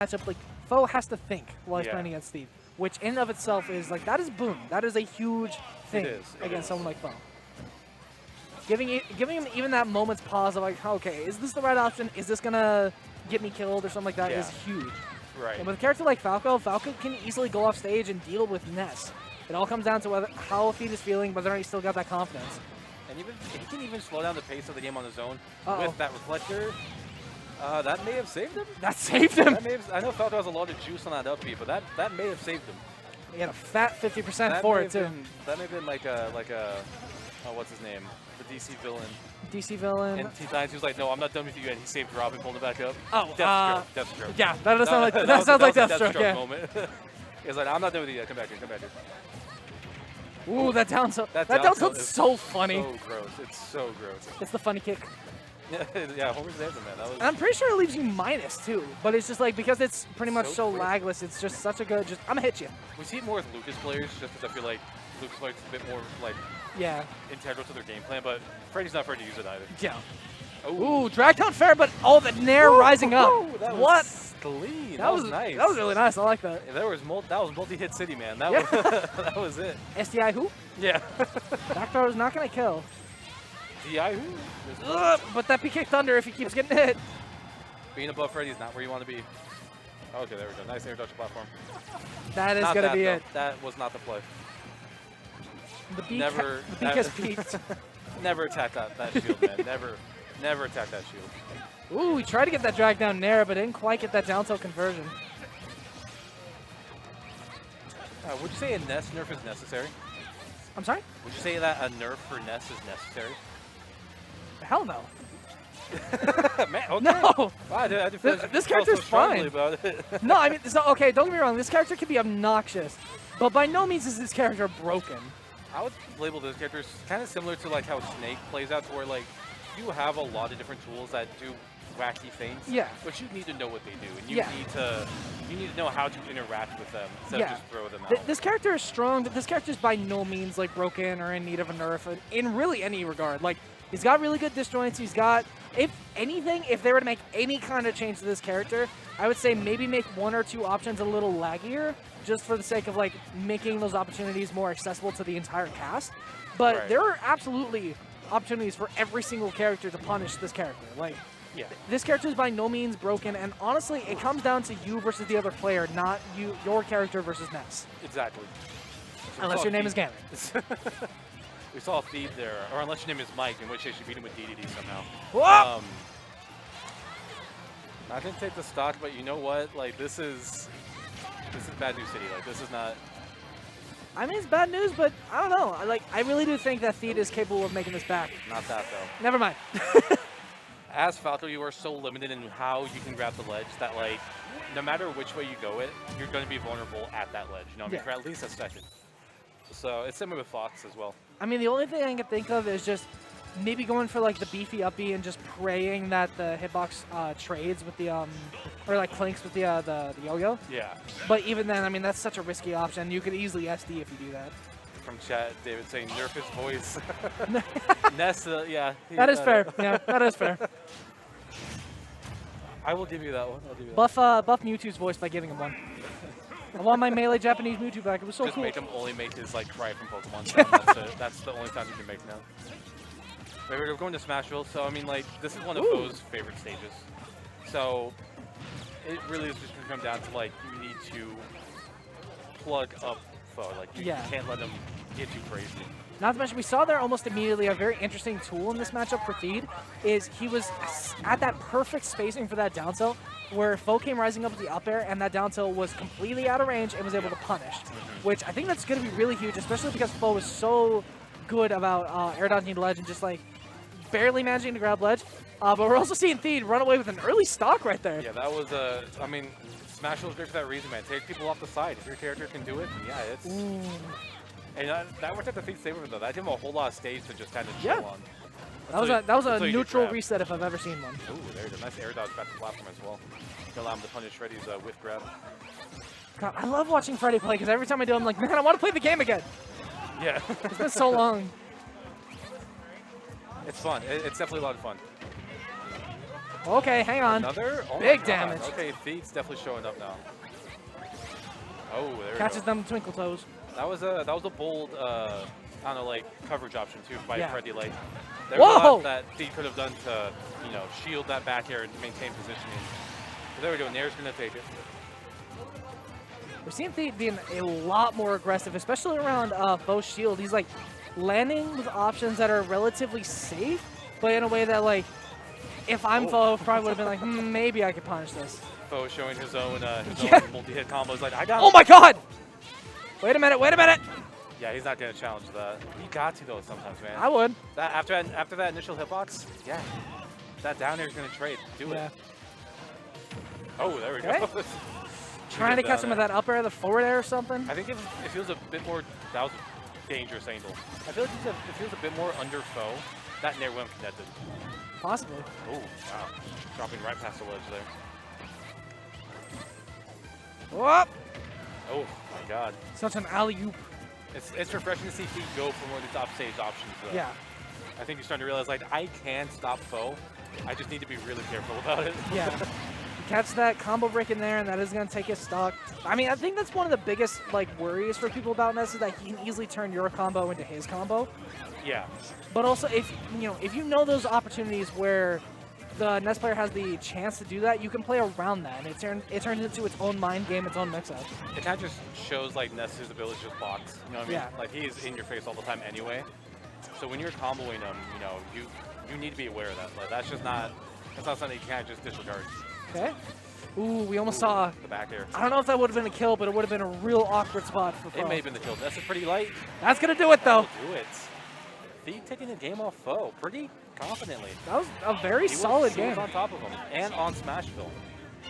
matchup, like, FOW has to think while he's playing against Theed, which in and of itself is, like, that is boom. That is a huge thing against someone like FOW. Giving him even that moment's pause of, like, okay, is this the right option? Is this going to get me killed or something like that is huge. Right. And with a character like Falco, Falco can easily go off stage and deal with Ness. It all comes down to how Theed is feeling, whether or not he's still got that confidence. And he can even slow down the pace of the game on his own with that reflector. That may have saved him. That saved him. I know Falco has a lot of juice on that up B, but that may have saved him. He had a fat 50% for it too. That may have been like a oh, what's his name? The DC villain. DC villain. And he was like, no, I'm not done with you, and he saved Rob and pulled him back up. Oh, Deathstroke. Yeah, that does sound like that sounds like Deathstroke. Yeah. Moment. He's like, I'm not done with you yet. Come back here. Come back here. Ooh, that down tilt. That down tilt's so funny. So gross. It's so gross. It's the funny kick. Yeah, Homer's answer, man. That was. And I'm pretty sure it leaves you minus too, but it's just like because it's pretty much so lagless. It's just such a good. I'm gonna hit you. We see it more with Lucas players, just because I feel like Lucas players is a bit more like integral to their game plan, but Freddy's not afraid to use it either. Yeah. Ooh, drag down fair, but the nair rising up. That what? Was clean. That was nice. That was really nice. I like that. Yeah, that was multi-hit city, man. That was that was it. SDI who? Yeah. Back throw is not gonna kill. DI who? But that PK Thunder if he keeps getting hit. Being above Freddy is not where you want to be. Okay, there we go. Nice air dodge platform. That is gonna be it. That was not the play. The beak has peaked. Never attack that shield, man. Never attack that shield. Ooh, he tried to get that drag down nair, but didn't quite get that down tilt conversion. Would you say a Ness nerf is necessary? I'm sorry? Would you say that a nerf for Ness is necessary? Hell no. Man, okay. No. Wow, this character's fine. About it. No, I mean, so, okay, don't get me wrong. This character can be obnoxious, but by no means is this character broken. I would label this character kind of similar to like how Snake plays out, to where like you have a lot of different tools that do wacky things. Yeah. But you need to know what they do, and you need to know how to interact with them instead of just throw them out. This character is strong, but this character is by no means like broken or in need of a nerf in really any regard. Like he's got really good disjoints. He's got, if anything, if they were to make any kind of change to this character, I would say maybe make one or two options a little laggier, just for the sake of like making those opportunities more accessible to the entire cast. But there are absolutely opportunities for every single character to punish this character. Like, this character is by no means broken, and honestly, it comes down to you versus the other player, not your character versus Ness. Exactly. So unless your name is Gambit. We saw Theed there, or unless your name is Mike, in which case you beat him with DDD somehow. Whoa! Not gonna take the stock, but you know what? Like this is bad news city. Like this is not. I mean, it's bad news, but I don't know. I really do think that Theed is capable of making this back. Not that though. Never mind. As Falco, you are so limited in how you can grab the ledge that like, no matter which way you go it, you're going to be vulnerable at that ledge. You know, what I mean, for at least a second. So it's similar with Fox as well. I mean, the only thing I can think of is just maybe going for like the beefy up B and just praying that the hitbox trades with the or like clinks with the yo-yo. Yeah. But even then, I mean, that's such a risky option. You could easily SD if you do that. From chat, David saying nerf his voice. Ness, yeah. That is fair. Yeah, that is fair. I will give you that one. I'll give you buff Mewtwo's voice by giving him one. I want my melee Japanese Mewtwo back. It was so just cool. Just make him only make his like cry from Pokemon sound. That's the only sound you can make now. Wait, we're going to Smashville, so I mean, like, this is one of those favorite stages. So it really is just going to come down to like you need to plug up FOW. Like you can't let them get you crazy. Not to mention, we saw there almost immediately a very interesting tool in this matchup for Theed, is he was at that perfect spacing for that down tilt, where FOW came rising up with the up air, and that down tilt was completely out of range and was able to punish, which I think that's going to be really huge, especially because FOW is so good about air dodging ledge and just like barely managing to grab ledge. But we're also seeing Theed run away with an early stock right there. Yeah, that was I mean, Smash was great for that reason, man. Take people off the side. If your character can do it, yeah, it's... Ooh. And that worked out the Theed saver, though. That gave him a whole lot of stage to just kind of chill on. That was a neutral reset if I've ever seen one. Ooh, there's a nice air dodge back to the platform as well. To allow him to punish Freddy's whiff grab. God, I love watching Freddy play, because every time I do, I'm like, man, I want to play the game again. Yeah. It's been so long. It's fun. It's definitely a lot of fun. Okay, hang on. Another? Oh Big my God. damage. Okay, Theed's definitely showing up now. Oh, there we Catches go. them twinkle toes. That was a bold, I don't know, like coverage option too by Freddy. Like, there's Whoa! a lot that Theed could have done to, you know, shield that back air and maintain positioning. But there we go. Nair's gonna take it. We're seeing Theed being a lot more aggressive, especially around FOW's shield. He's like landing with options that are relatively safe, but in a way that like, if I'm FOW, probably would have been like, maybe I could punish this. FOW showing his own multi-hit combos. Like, I got. Oh my God! Wait a minute! Wait a minute! Yeah, he's not gonna challenge that. You got to though sometimes, man. I would. That after that initial hitbox, yeah, that down air's gonna trade. Do it. Oh, there we go. Trying to catch him with that up air, the forward air or something. I think if it feels a bit more, that was a dangerous angle. I feel like if it feels a bit more under FOW, that Nair wouldn't have connected. Possibly. Oh, wow. Dropping right past the ledge there. Whoop! Oh, my God. Such an alley-oop. It's refreshing to see Theed go for one of these offstage options, though. Yeah. I think you're starting to realize, like, I can stop FOW. I just need to be really careful about it. Yeah. You catch that combo break in there, and that is going to take his stock. I mean, I think that's one of the biggest, like, worries for people about Ness is that he can easily turn your combo into his combo. Yeah. But also, if you know those opportunities where the Ness player has the chance to do that, you can play around that, and it turns into its own mind game, its own mix-up. It kind of just shows, like, Ness's ability to just box. You know what I mean? Yeah. Like, he's in your face all the time anyway. So when you're comboing him, you know, you need to be aware of that. Like, that's not something you can't just disregard. Okay. Ooh, we almost saw the back air. I don't know if that would have been a kill, but it would have been a real awkward spot for FOW. It may have been the kill. That's a pretty light. That's going to do it, though. Do it. Theed taking the game off FOW pretty confidently. That was a very solid game. He was on top of him and on Smashville.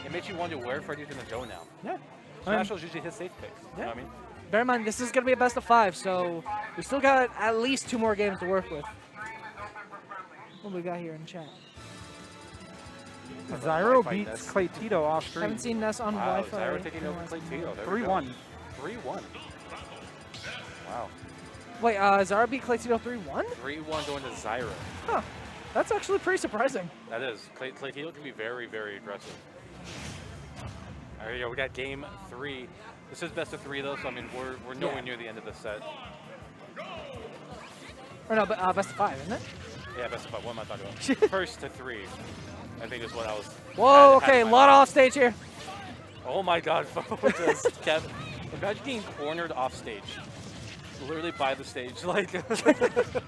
It makes you wonder where Freddy's going to go now. Yeah. Smashville's usually his safe pick. You know what I mean? Bear in mind, this is going to be a best of 5, so we still got at least 2 more games to work with. What do we got here in chat? Zyro beats Claytito off stream. Haven't seen Ness on wow, Wi-Fi. Zyro taking over Claytito. 3-1. 3-1. Wow. Wait, Zyro beat Claytito 3-1? 3-1 going to Zyro. Huh. That's actually pretty surprising. That is. Claytito can be very, very aggressive. There you go. We got game 3. This is best of 3 though, so I mean we're nowhere near the end of this set. Or no, but best of 5, isn't it? Yeah, best of 5. What am I talking about? First to 3. I think is what I was. Whoa, okay, a lot off stage here. Oh my God, FOW just kept. Imagine being cornered off stage. Literally by the stage. Like, that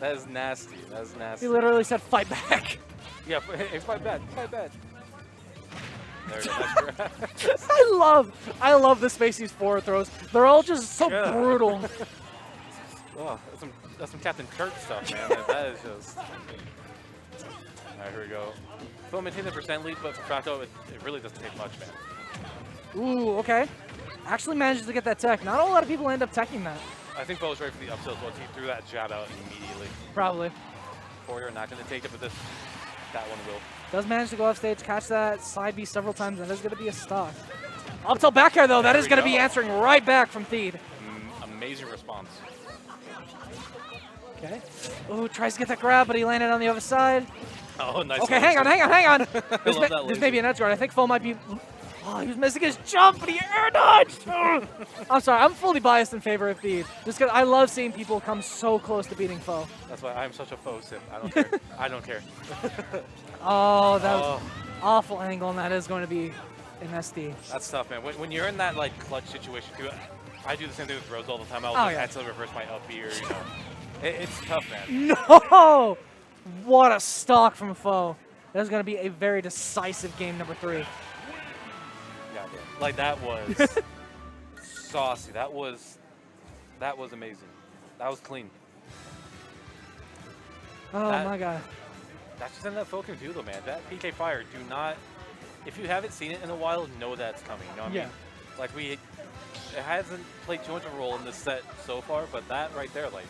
is nasty. That is nasty. He literally said, fight back. Yeah, hey, fight back. Fight back. There it is. I love the space these forward throws. They're all just so brutal. Oh, that's some Captain Kirk stuff, man. That is just. Alright, here we go. FOW maintain the percent lead, but for Falco, it really doesn't take much, man. Ooh, okay. Actually manages to get that tech. Not a lot of people end up teching that. I think FOW was ready for the up tilt, but he threw that jab out immediately. Probably. Forwarder not going to take it, but that one will. Does manage to go off stage, catch that side B several times. That is going to be a stock. Up tilt back air, though. That is going to be answering right back from Theed. Amazing response. Okay. Ooh, tries to get that grab, but he landed on the other side. Oh, nice. Okay, hang on. This may be an edge guard. I think FOW might be. Oh, he was missing his jump, but he air dodged. I'm sorry, I'm fully biased in favor of Theed. Just because I love seeing people come so close to beating FOW. That's why I'm such a FOW simp. I don't care. I don't care. Oh, that was awful angle, and that is going to be an SD. That's tough, man. When you're in that like clutch situation too, I do the same thing with Rose all the time. I'll accidentally reverse my up B or you know. It's tough, man. No! What a stock from FOW. That is going to be a very decisive game number 3. Yeah, like that was saucy. That was amazing. That was clean. Oh my God. That's just something that FOW can do though, man. That PK fire, do not, if you haven't seen it in a while, know that's coming. You know what I mean? Like it hasn't played too much of a role in this set so far, but that right there, like.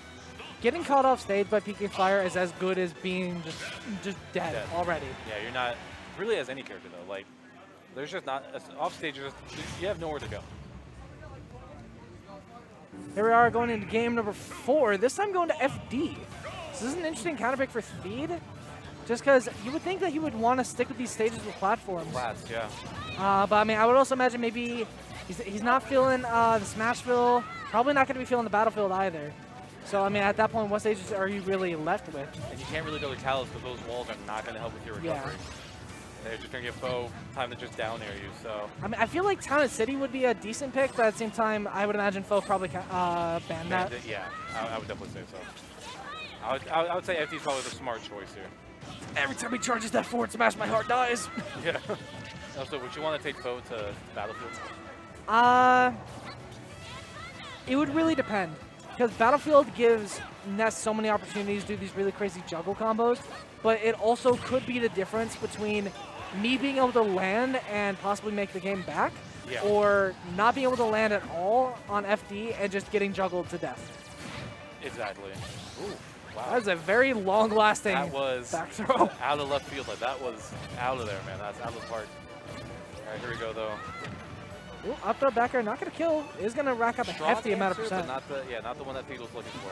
Getting caught off stage by PK Fire is as good as being just dead already. Yeah, you're not really as any character though. Like, there's just not off stage. You have nowhere to go. Here we are going into game number 4. This time going to FD. So this is an interesting counter pick for Theed. just because you would think that he would want to stick with these stages with platforms. Flats, yeah. But I mean, I would also imagine maybe he's not feeling the Smashville, probably not going to be feeling the Battlefield either. So, I mean, at that point, what stages are you really left with? And you can't really go to Talos because those walls are not going to help with your recovery. Yeah. They're just going to give FOW time to just down air you, so. I mean, I feel like Town and City would be a decent pick, but at the same time, I would imagine FOW probably ban that. Yeah, I would definitely say so. I would say FD's probably the smart choice here. Every time he charges that forward smash, my heart dies. Yeah. Also, would you want to take FOW to Battlefield? It would really depend. Because Battlefield gives Ness so many opportunities to do these really crazy juggle combos, but it also could be the difference between me being able to land and possibly make the game back, or not being able to land at all on FD and just getting juggled to death. Exactly. Ooh, wow. That was a very long-lasting back throw. Out of left field. Like, that was out of there, man. That's out of the park. All right, here we go, though. Ooh, up throw back air, not going to kill. Is going to rack up a hefty amount of percent. But not the one that Theedium was looking for.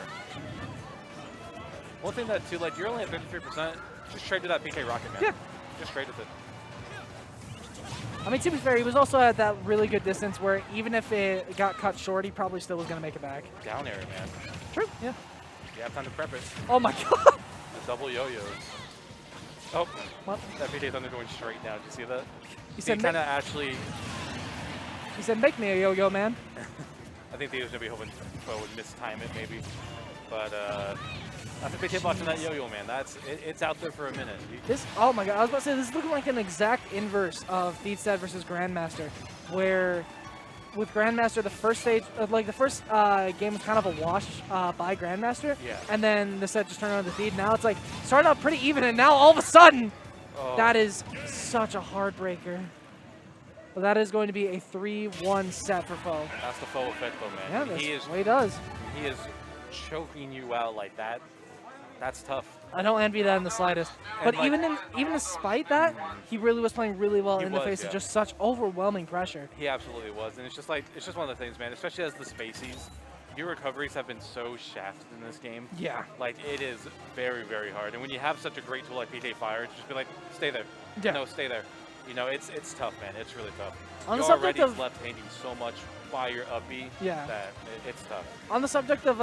One thing that, too, like, you're only at 53%. Just trade to that PK rocket, man. Yeah. Just trade with it. I mean, to be fair, he was also at that really good distance where even if it got cut short, he probably still was going to make it back. Down air, man. True, yeah. You have time to prep it. Oh my god! The double yo-yos. Oh, what? That PK Thunder going straight now. Did you see that? He said, kind of actually... He said, make me a yo-yo, man. I think Theedium's going to be hoping FOW would mistime it, maybe. But, after PK watching that yo-yo, man, it's out there for a minute. Oh my god, I was about to say, this is looking like an exact inverse of Theedium versus Grandmaster, where with Grandmaster, the first stage, like the first game was kind of a wash by Grandmaster, and then the set just turned on to Theedium. Now it's like, started out pretty even, and now all of a sudden, that is such a heartbreaker. Well, that is going to be a 3-1 set for FOW. That's the FOW effect, though, man. Yeah, that's the way he does. He is choking you out like that. That's tough. I don't envy that in the slightest. But like, even despite that, he really was playing really well in the face of just such overwhelming pressure. He absolutely was, and it's just one of the things, man. Especially as the spacies, your recoveries have been so shafted in this game. Yeah. Like, it is very, very hard. And when you have such a great tool like PK Fire, just be like, stay there. Yeah. No, stay there. You know, it's tough, man. It's really tough. On the You're subject already of left-handing so much fire up B that it's tough. On the subject of